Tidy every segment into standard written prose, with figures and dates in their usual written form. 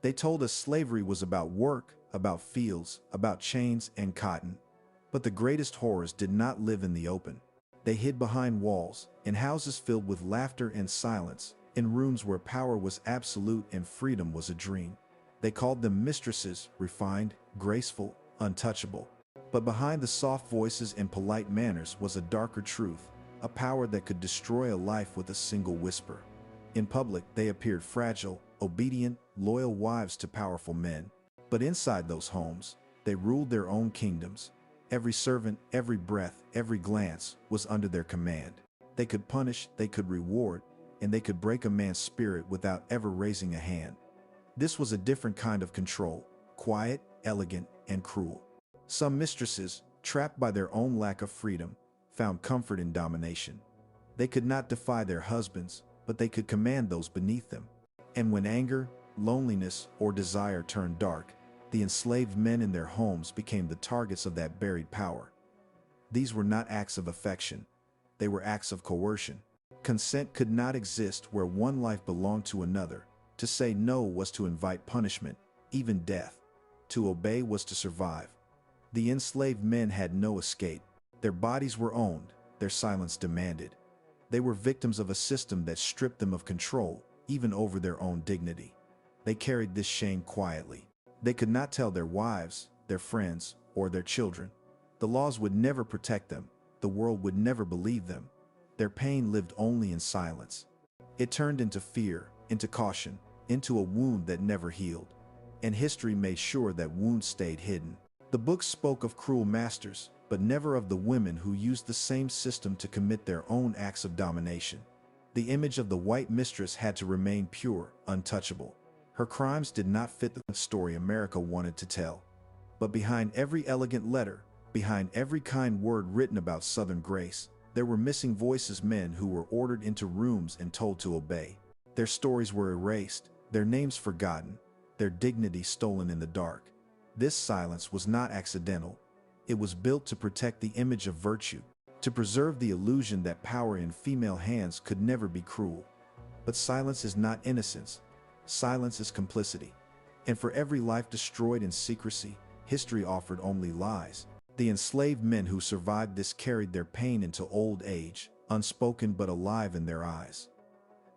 They told us slavery was about work, about fields, about chains and cotton. But the greatest horrors did not live in the open. They hid behind walls, in houses filled with laughter and silence, in rooms where power was absolute and freedom was a dream. They called them mistresses, refined, graceful, untouchable. But behind the soft voices and polite manners was a darker truth, a power that could destroy a life with a single whisper. In public, they appeared fragile, obedient, loyal wives to powerful men. But inside those homes, they ruled their own kingdoms. Every servant, every breath, every glance was under their command. They could punish, they could reward, and they could break a man's spirit without ever raising a hand. This was a different kind of control, quiet, elegant, and cruel. Some mistresses, trapped by their own lack of freedom, found comfort in domination. They could not defy their husbands, but they could command those beneath them. And when anger, loneliness, or desire turned dark, the enslaved men in their homes became the targets of that buried power. These were not acts of affection. They were acts of coercion. Consent could not exist where one life belonged to another. To say no was to invite punishment, even death. To obey was to survive. The enslaved men had no escape. Their bodies were owned, their silence demanded. They were victims of a system that stripped them of control, even over their own dignity. They carried this shame quietly. They could not tell their wives, their friends, or their children. The laws would never protect them. The world would never believe them. Their pain lived only in silence. It turned into fear, into caution, into a wound that never healed. And history made sure that wound stayed hidden. The books spoke of cruel masters, but never of the women who used the same system to commit their own acts of domination. The image of the white mistress had to remain pure, untouchable. Her crimes did not fit the story America wanted to tell. But behind every elegant letter, behind every kind word written about Southern grace, there were missing voices, men who were ordered into rooms and told to obey. Their stories were erased, their names forgotten, their dignity stolen in the dark. This silence was not accidental. It was built to protect the image of virtue, to preserve the illusion that power in female hands could never be cruel. But silence is not innocence. Silence is complicity. And for every life destroyed in secrecy, history offered only lies. The enslaved men who survived this carried their pain into old age, unspoken but alive in their eyes.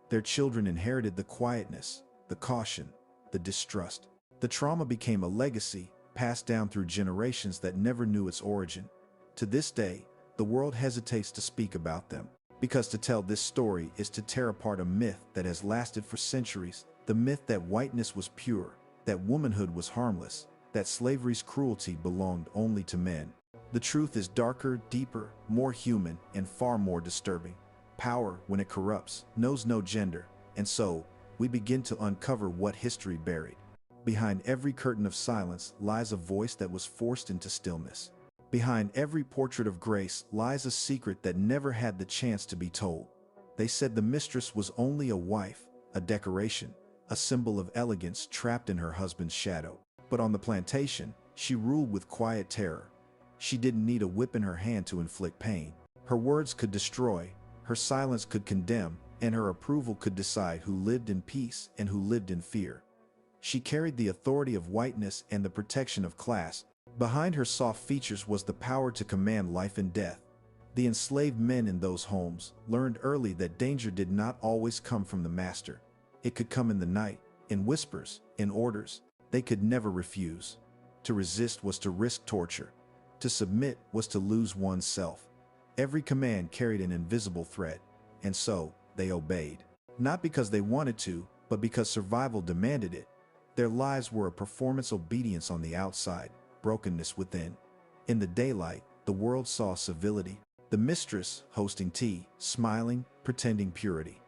Their children inherited the quietness, the caution, the distrust. The trauma became a legacy, passed down through generations that never knew its origin. To this day, the world hesitates to speak about them, because to tell this story is to tear apart a myth that has lasted for centuries, the myth that whiteness was pure, that womanhood was harmless, that slavery's cruelty belonged only to men. The truth is darker, deeper, more human, and far more disturbing. Power, when it corrupts, knows no gender, and so, we begin to uncover what history buried. Behind every curtain of silence lies a voice that was forced into stillness. Behind every portrait of grace lies a secret that never had the chance to be told. They said the mistress was only a wife, a decoration, a symbol of elegance trapped in her husband's shadow. But on the plantation, she ruled with quiet terror. She didn't need a whip in her hand to inflict pain. Her words could destroy, her silence could condemn, and her approval could decide who lived in peace and who lived in fear. She carried the authority of whiteness and the protection of class. Behind her soft features was the power to command life and death. The enslaved men in those homes learned early that danger did not always come from the master. It could come in the night, in whispers, in orders. They could never refuse. To resist was to risk torture. To submit was to lose oneself. Every command carried an invisible threat, and so they obeyed. Not because they wanted to, but because survival demanded it. Their lives were a performance obedience on the outside, brokenness within. In the daylight, the world saw civility. The mistress hosting tea, smiling, pretending purity.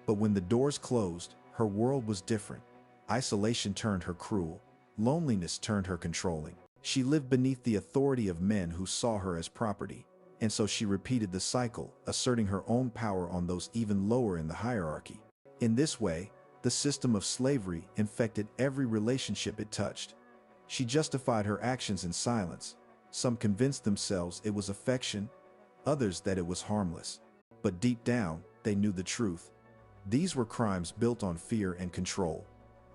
But when the doors closed, her world was different. Isolation turned her cruel. Loneliness turned her controlling. She lived beneath the authority of men who saw her as property. And so she repeated the cycle, asserting her own power on those even lower in the hierarchy. In this way, the system of slavery infected every relationship it touched. She justified her actions in silence. Some convinced themselves it was affection, others that it was harmless. But deep down, they knew the truth. These were crimes built on fear and control.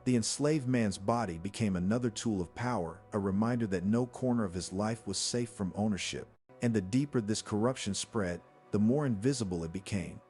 The enslaved man's body became another tool of power, a reminder that no corner of his life was safe from ownership. And the deeper this corruption spread, the more invisible it became.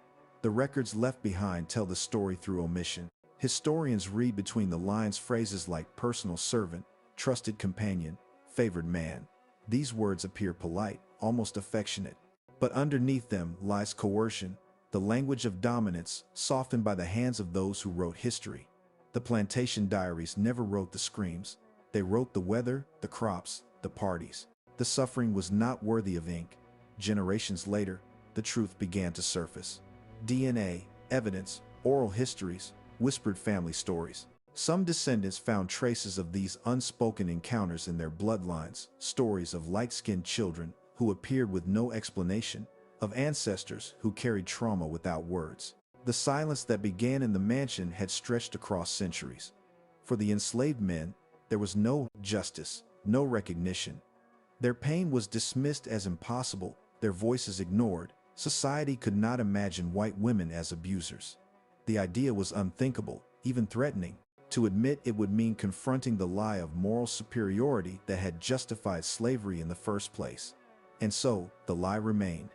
The records left behind tell the story through omission. Historians read between the lines phrases like personal servant, trusted companion, favored man. These words appear polite, almost affectionate. But underneath them lies coercion, the language of dominance, softened by the hands of those who wrote history. The plantation diaries never wrote the screams. They wrote the weather, the crops, the parties. The suffering was not worthy of ink. Generations later, the truth began to surface. DNA, evidence, oral histories, whispered family stories. Some descendants found traces of these unspoken encounters in their bloodlines, stories of light-skinned children who appeared with no explanation, of ancestors who carried trauma without words. The silence that began in the mansion had stretched across centuries. For the enslaved men, there was no justice, no recognition. Their pain was dismissed as impossible, their voices ignored. Society could not imagine white women as abusers. The idea was unthinkable, even threatening. To admit it would mean confronting the lie of moral superiority that had justified slavery in the first place. And so, the lie remained.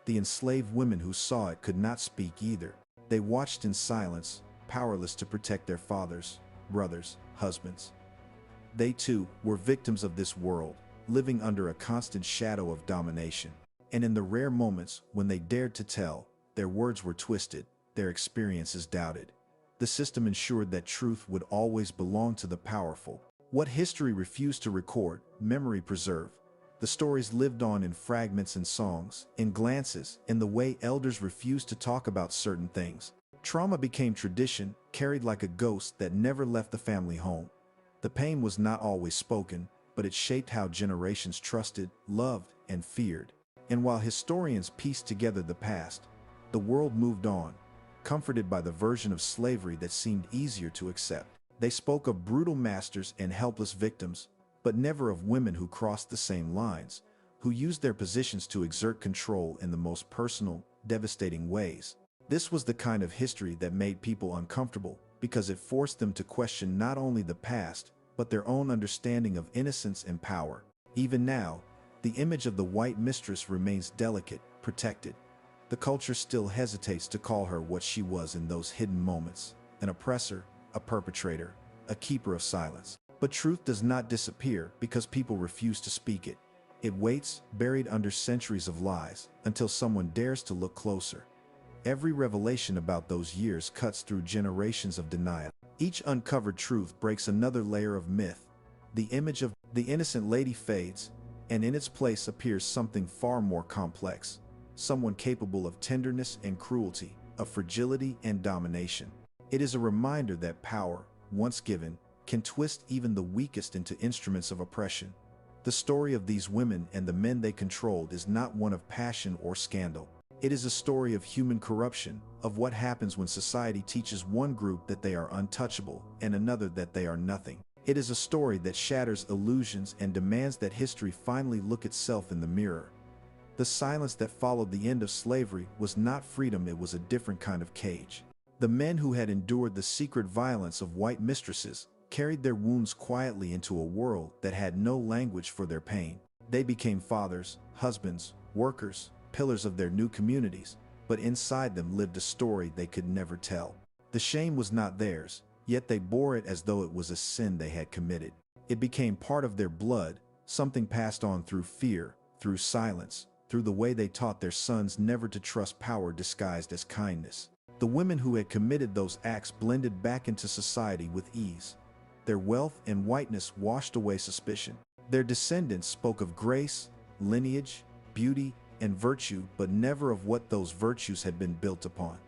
The enslaved women who saw it could not speak either. They watched in silence, powerless to protect their fathers, brothers, husbands. They too were victims of this world, living under a constant shadow of domination. And in the rare moments when they dared to tell, their words were twisted, their experiences doubted. The system ensured that truth would always belong to the powerful. What history refused to record, memory preserved. The stories lived on in fragments and songs, in glances, in the way elders refused to talk about certain things. Trauma became tradition, carried like a ghost that never left the family home. The pain was not always spoken, but it shaped how generations trusted, loved, and feared. And while historians pieced together the past, the world moved on, comforted by the version of slavery that seemed easier to accept. They spoke of brutal masters and helpless victims, but never of women who crossed the same lines, who used their positions to exert control in the most personal, devastating ways. This was the kind of history that made people uncomfortable, because it forced them to question not only the past, but their own understanding of innocence and power. Even now, the image of the white mistress remains delicate, protected. The culture still hesitates to call her what she was in those hidden moments: an oppressor, a perpetrator, a keeper of silence. But truth does not disappear because people refuse to speak it. It waits, buried under centuries of lies, until someone dares to look closer. Every revelation about those years cuts through generations of denial. Each uncovered truth breaks another layer of myth. The image of the innocent lady fades, and in its place appears something far more complex. Someone capable of tenderness and cruelty, of fragility and domination. It is a reminder that power, once given, can twist even the weakest into instruments of oppression. The story of these women and the men they controlled is not one of passion or scandal. It is a story of human corruption, of what happens when society teaches one group that they are untouchable and another that they are nothing. It is a story that shatters illusions and demands that history finally look itself in the mirror. The silence that followed the end of slavery was not freedom, it was a different kind of cage. The men who had endured the secret violence of white mistresses carried their wounds quietly into a world that had no language for their pain. They became fathers, husbands, workers, pillars of their new communities, but inside them lived a story they could never tell. The shame was not theirs, yet they bore it as though it was a sin they had committed. It became part of their blood, something passed on through fear, through silence, through the way they taught their sons never to trust power disguised as kindness. The women who had committed those acts blended back into society with ease. Their wealth and whiteness washed away suspicion. Their descendants spoke of grace, lineage, beauty, and virtue, but never of what those virtues had been built upon.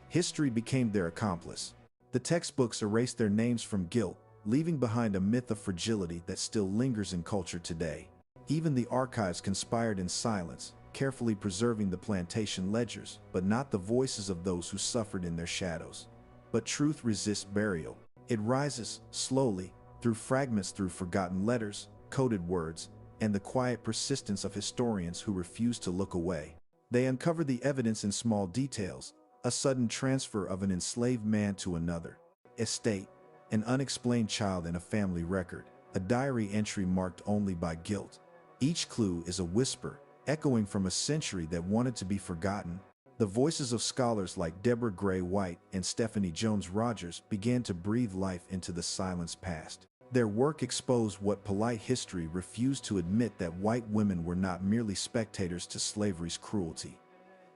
History became their accomplice. The textbooks erased their names from guilt, leaving behind a myth of fragility that still lingers in culture today. Even the archives conspired in silence, carefully preserving the plantation ledgers, but not the voices of those who suffered in their shadows. But truth resists burial. It rises, slowly, through fragments, through forgotten letters, coded words, and the quiet persistence of historians who refuse to look away. They uncover the evidence in small details: a sudden transfer of an enslaved man to another estate, an unexplained child in a family record, a diary entry marked only by guilt. Each clue is a whisper, echoing from a century that wanted to be forgotten. The voices of scholars like Deborah Gray White and Stephanie Jones Rogers began to breathe life into the silenced past. Their work exposed what polite history refused to admit, that white women were not merely spectators to slavery's cruelty.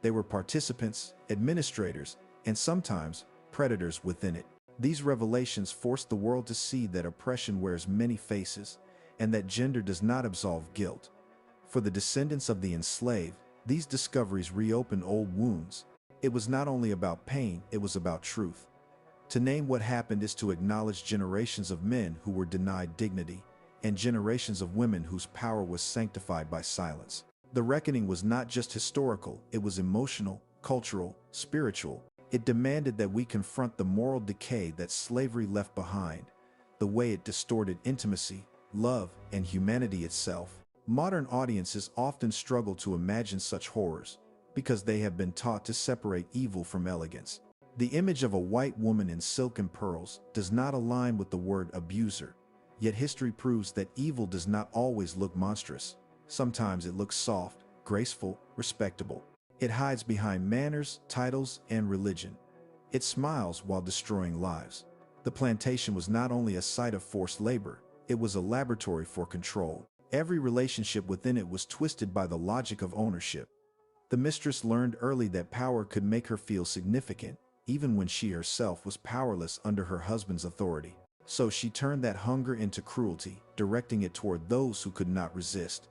They were participants, administrators, and sometimes predators within it. These revelations forced the world to see that oppression wears many faces, and that gender does not absolve guilt. For the descendants of the enslaved, these discoveries reopened old wounds. It was not only about pain, it was about truth. To name what happened is to acknowledge generations of men who were denied dignity, and generations of women whose power was sanctified by silence. The reckoning was not just historical, it was emotional, cultural, spiritual. It demanded that we confront the moral decay that slavery left behind, the way it distorted intimacy, love, and humanity itself. Modern audiences often struggle to imagine such horrors because they have been taught to separate evil from elegance. The image of a white woman in silk and pearls does not align with the word abuser, yet history proves that evil does not always look monstrous. Sometimes it looks soft, graceful, respectable. It hides behind manners, titles, and religion. It smiles while destroying lives. The plantation was not only a site of forced labor, it was a laboratory for control. Every relationship within it was twisted by the logic of ownership. The mistress learned early that power could make her feel significant, even when she herself was powerless under her husband's authority. So she turned that hunger into cruelty, directing it toward those who could not resist.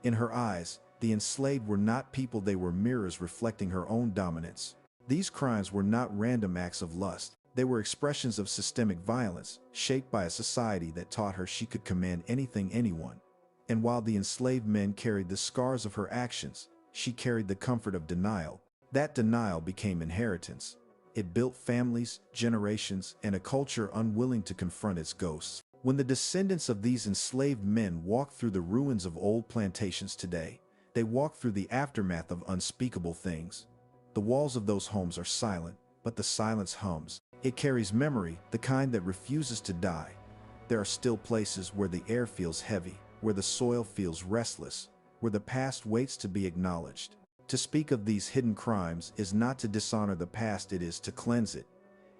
In her eyes, the enslaved were not people, they were mirrors reflecting her own dominance. These crimes were not random acts of lust. They were expressions of systemic violence, shaped by a society that taught her she could command anything, anyone. And while the enslaved men carried the scars of her actions, she carried the comfort of denial. That denial became inheritance. It built families, generations, and a culture unwilling to confront its ghosts. When the descendants of these enslaved men walk through the ruins of old plantations today, they walk through the aftermath of unspeakable things. The walls of those homes are silent, but the silence hums. It carries memory, the kind that refuses to die. There are still places where the air feels heavy, where the soil feels restless, where the past waits to be acknowledged. To speak of these hidden crimes is not to dishonor the past, it is to cleanse it.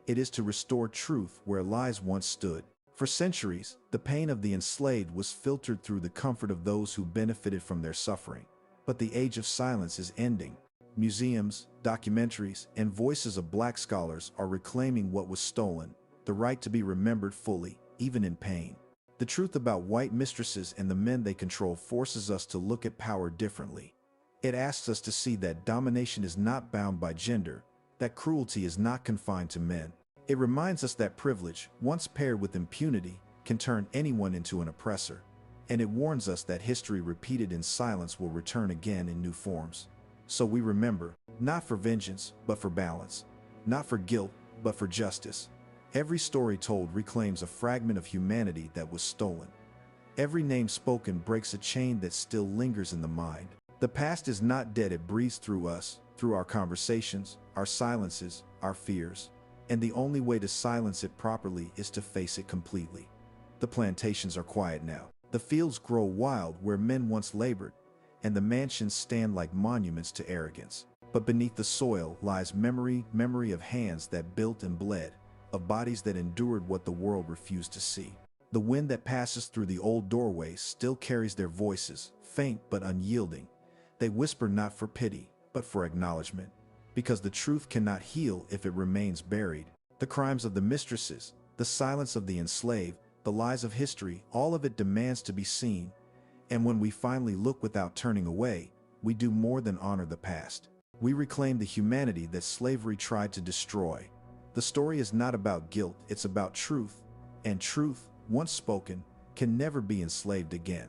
It is to restore truth where lies once stood. For centuries, the pain of the enslaved was filtered through the comfort of those who benefited from their suffering. But the age of silence is ending. Museums, documentaries, and voices of Black scholars are reclaiming what was stolen, the right to be remembered fully, even in pain. The truth about white mistresses and the men they control forces us to look at power differently. It asks us to see that domination is not bound by gender, that cruelty is not confined to men. It reminds us that privilege, once paired with impunity, can turn anyone into an oppressor. And it warns us that history repeated in silence will return again in new forms. So we remember, not for vengeance, but for balance. Not for guilt, but for justice. Every story told reclaims a fragment of humanity that was stolen. Every name spoken breaks a chain that still lingers in the mind. The past is not dead, it breathes through us, through our conversations, our silences, our fears. And the only way to silence it properly is to face it completely. The plantations are quiet now. The fields grow wild where men once labored, and the mansions stand like monuments to arrogance. But beneath the soil lies memory of hands that built and bled, of bodies that endured what the world refused to see. The wind that passes through the old doorways still carries their voices, faint but unyielding. They whisper not for pity, but for acknowledgement. Because the truth cannot heal if it remains buried. The crimes of the mistresses, the silence of the enslaved, the lies of history, all of it demands to be seen. And when we finally look without turning away, we do more than honor the past. We reclaim the humanity that slavery tried to destroy. The story is not about guilt, it's about truth. And truth, once spoken, can never be enslaved again.